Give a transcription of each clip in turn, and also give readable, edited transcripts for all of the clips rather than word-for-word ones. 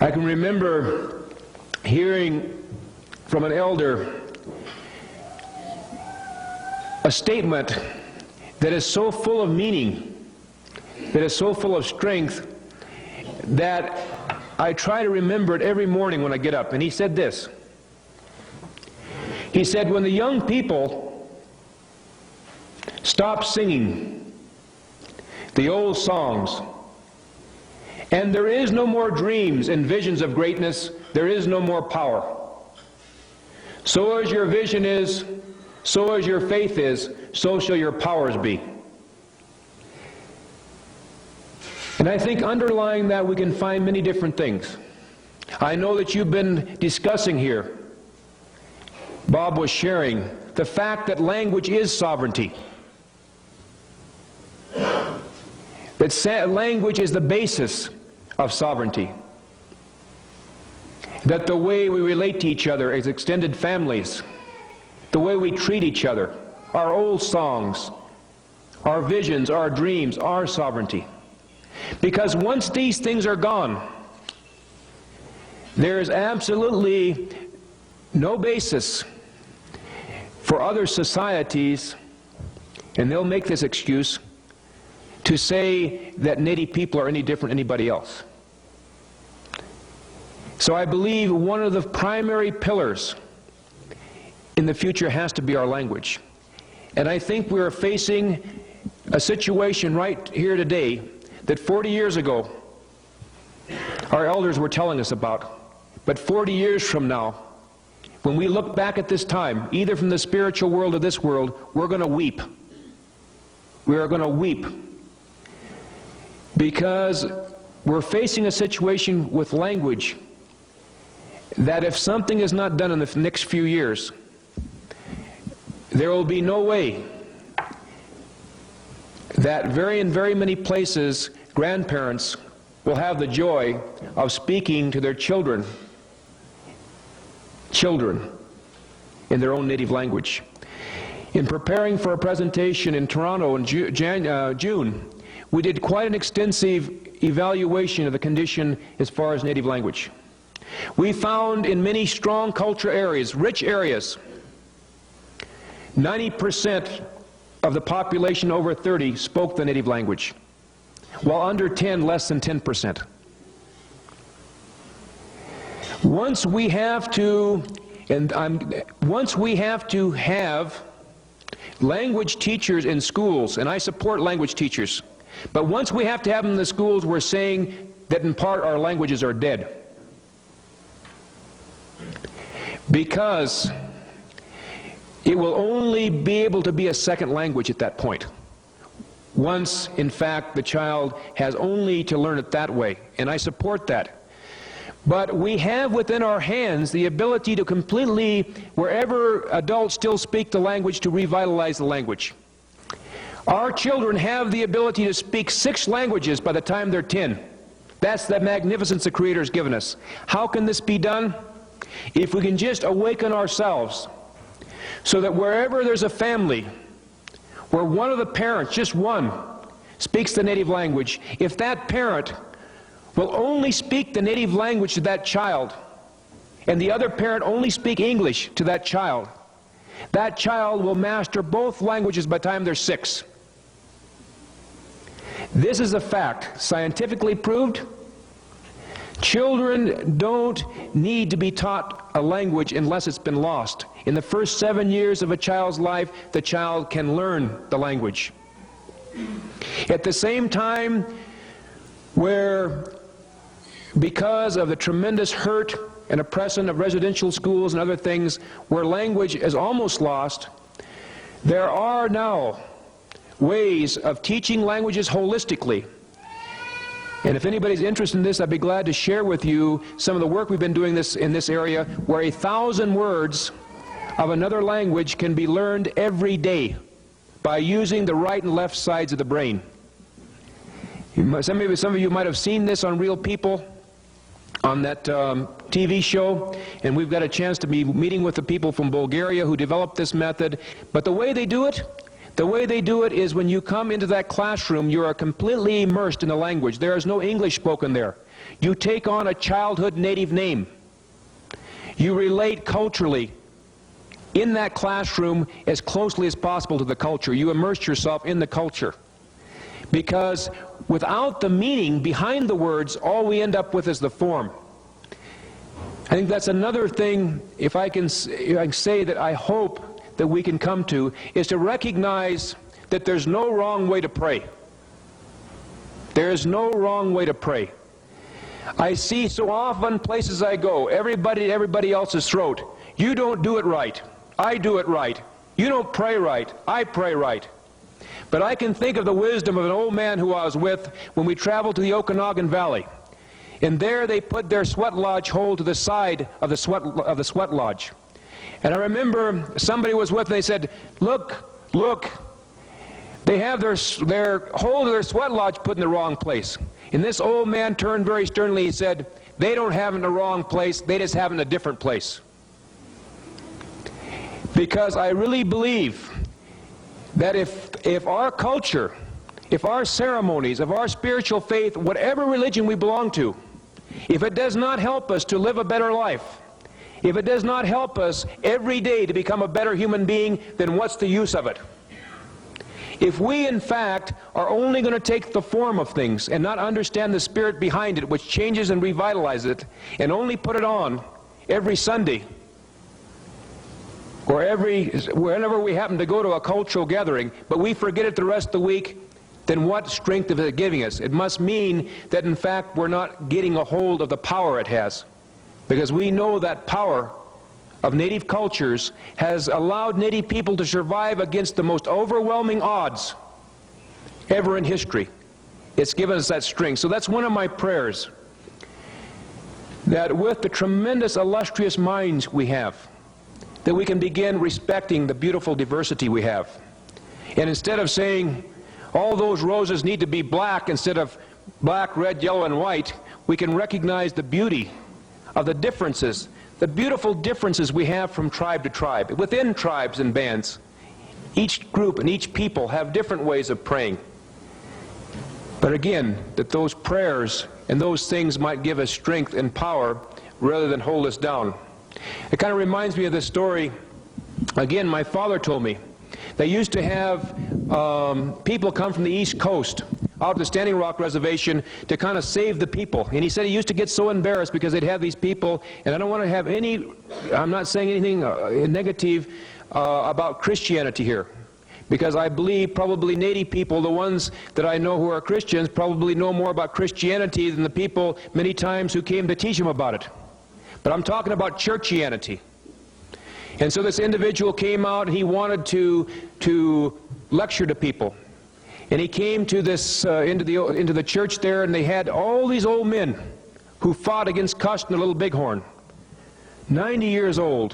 I can remember hearing from an elder a statement that is so full of meaning, that is so full of strength, that I try to remember it every morning when I get up. And he said this. He said, when the young people stop singing the old songs, and there is no more dreams and visions of greatness, there is no more power. So as your vision is, so as your faith is, so shall your powers be. And I think underlying that we can find many different things. I know that you've been discussing here, Bob was sharing, the fact that language is sovereignty. That language is the basis of sovereignty. That the way we relate to each other as extended families, the way we treat each other, our old songs, our visions, our dreams, our sovereignty. Because once these things are gone, there is absolutely no basis for other societies, and they'll make this excuse, to say that Native people are any different than anybody else. So I believe one of the primary pillars in the future has to be our language. And I think we are facing a situation right here today that 40 years ago our elders were telling us about. But 40 years from now, when we look back at this time, either from the spiritual world or this world, we're going to weep. We are going to weep. Because we're facing a situation with language that if something is not done in the next few years, there will be no way that in very many places grandparents will have the joy of speaking to their children in their own native language. In preparing for a presentation in Toronto in June, we did quite an extensive evaluation of the condition as far as native language. We found in many strong culture areas, rich areas, 90% of the population over 30 spoke the native language, while under 10, less than 10%. Once we have to have language teachers in schools, and I support language teachers, but once we have to have them in the schools, we're saying that in part our languages are dead. Because it will only be able to be a second language at that point. Once, in fact, the child has only to learn it that way, and I support that. But we have within our hands the ability to completely, wherever adults still speak the language, to revitalize the language. Our children have the ability to speak 6 languages by the time they're 10. That's the magnificence the Creator has given us. How can this be done? If we can just awaken ourselves so that wherever there's a family where one of the parents, just one, speaks the native language, if that parent will only speak the native language to that child and the other parent only speak English to that child will master both languages by the time they're 6. This is a fact, scientifically proved. Children don't need to be taught a language unless it's been lost. In the first 7 years of a child's life, the child can learn the language. At the same time, where because of the tremendous hurt and oppression of residential schools and other things, where language is almost lost, there are now ways of teaching languages holistically. And if anybody's interested in this, I'd be glad to share with you some of the work we've been doing in this area, where 1,000 words of another language can be learned every day by using the right and left sides of the brain. Some of you might have seen this on Real People, on that TV show, and we've got a chance to be meeting with the people from Bulgaria who developed this method. But the way they do it is when you come into that classroom, you are completely immersed in the language. There is no English spoken there. You take on a childhood native name. You relate culturally in that classroom as closely as possible to the culture. You immerse yourself in the culture. Because without the meaning behind the words, all we end up with is the form. I think that's another thing, if I can say that I hope that we can come to, is to recognize that there's no wrong way to pray. There is no wrong way to pray. I see so often places I go, everybody at everybody else's throat. You don't do it right. I do it right. You don't pray right. I pray right. But I can think of the wisdom of an old man who I was with when we traveled to the Okanagan Valley. And there they put their sweat lodge hole to the side of the sweat lodge. And I remember somebody was with, and they said, look, they have their hole to their sweat lodge put in the wrong place. And this old man turned very sternly, he said, they don't have it in the wrong place, they just have it in a different place. Because I really believe that if our culture, if our ceremonies, if our spiritual faith, whatever religion we belong to, if it does not help us to live a better life, if it does not help us every day to become a better human being, then what's the use of it? If we, in fact, are only going to take the form of things and not understand the spirit behind it, which changes and revitalizes it, and only put it on every Sunday, or whenever we happen to go to a cultural gathering, but we forget it the rest of the week, then what strength is it giving us? It must mean that, in fact, we're not getting a hold of the power it has. Because we know that power of native cultures has allowed native people to survive against the most overwhelming odds ever in history. It's given us that strength. So that's one of my prayers, that with the tremendous illustrious minds we have, that we can begin respecting the beautiful diversity we have. And instead of saying all those roses need to be black instead of black, red, yellow, and white, we can recognize the beauty of the differences, the beautiful differences we have from tribe to tribe. Within tribes and bands, each group and each people have different ways of praying. But again, that those prayers and those things might give us strength and power rather than hold us down. It kind of reminds me of this story, again, my father told me. They used to have people come from the East Coast out to the Standing Rock Reservation to kind of save the people. And he said he used to get so embarrassed because they'd have these people, and I don't want to have any, I'm not saying anything negative about Christianity here. Because I believe probably native people, the ones that I know who are Christians, probably know more about Christianity than the people many times who came to teach them about it. But I'm talking about churchianity. And so this individual came out and he wanted to lecture to people. And he came to this into the church there, and they had all these old men who fought against Custer and the Little Bighorn. 90 years old,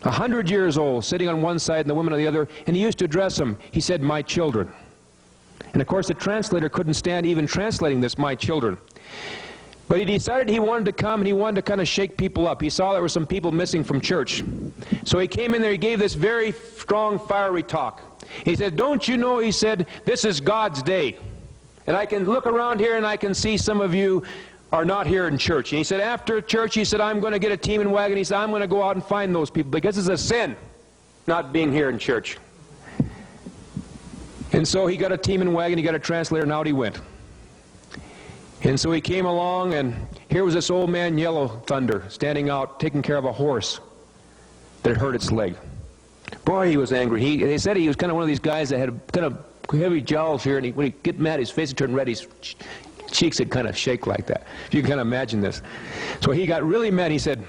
100 years old, sitting on one side and the women on the other, and he used to address them. He said, "My children." And of course the translator couldn't stand even translating this, "my children." But he decided he wanted to come and he wanted to kind of shake people up. He saw there were some people missing from church. So he came in there, he gave this very strong, fiery talk. He said, "Don't you know," he said, "this is God's day. And I can look around here and I can see some of you are not here in church." And he said, after church, he said, "I'm going to get a team and wagon." He said, "I'm going to go out and find those people because it's a sin not being here in church." And so he got a team and wagon, he got a translator, and out he went. And so he came along, and here was this old man, Yellow Thunder, standing out, taking care of a horse that had hurt its leg. Boy, he was angry. They said he was kind of one of these guys that had kind of heavy jowls here, and when he'd get mad, his face would turn red, his cheeks would kind of shake like that. If you can kind of imagine this. So he got really mad. He said,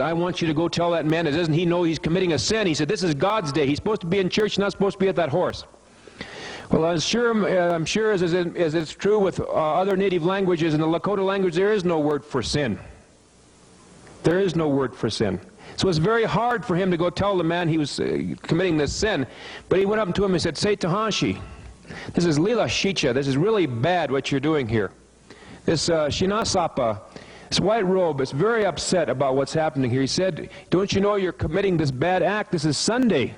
"I want you to go tell that man, doesn't he know he's committing a sin?" He said, "This is God's day. He's supposed to be in church, not supposed to be at that horse." Well, I'm sure as it's true with other native languages, in the Lakota language, there is no word for sin. There is no word for sin. So it's very hard for him to go tell the man he was committing this sin. But he went up to him and said, "Say Tahanshi, this is Lila Shicha. This is really bad what you're doing here. This Shinasapa, this white robe, is very upset about what's happening here." He said, "Don't you know you're committing this bad act? This is Sunday.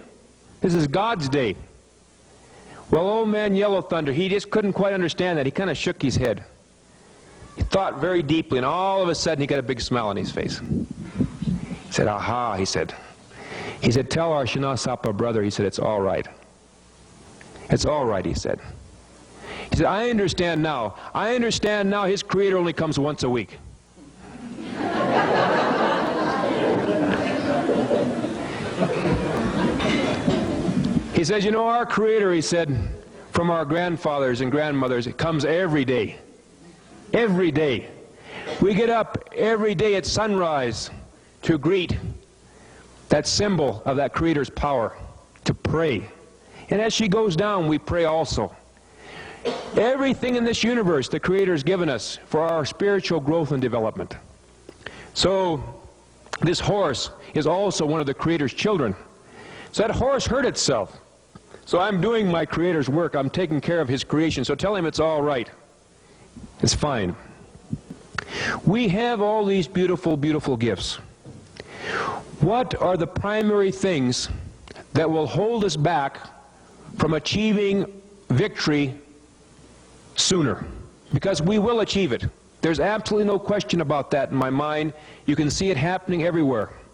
This is God's day." Well, old man Yellow Thunder, he just couldn't quite understand that. He kind of shook his head. He thought very deeply, and all of a sudden he got a big smile on his face. He said, aha, he said. He said, tell our Shinasapa brother, he said, it's all right. It's all right, he said. He said, I understand now. I understand now his creator only comes once a week. He says, you know, our creator, he said, from our grandfathers and grandmothers, it comes every day. Every day. We get up every day at sunrise to greet that symbol of that creator's power, to pray. And as she goes down, we pray also. Everything in this universe the creator has given us for our spiritual growth and development. So this horse is also one of the creator's children. So that horse hurt itself. So I'm doing my creator's work. I'm taking care of his creation. So tell him it's all right. It's fine. We have all these beautiful, beautiful gifts. What are the primary things that will hold us back from achieving victory sooner? Because we will achieve it. There's absolutely no question about that in my mind. You can see it happening everywhere.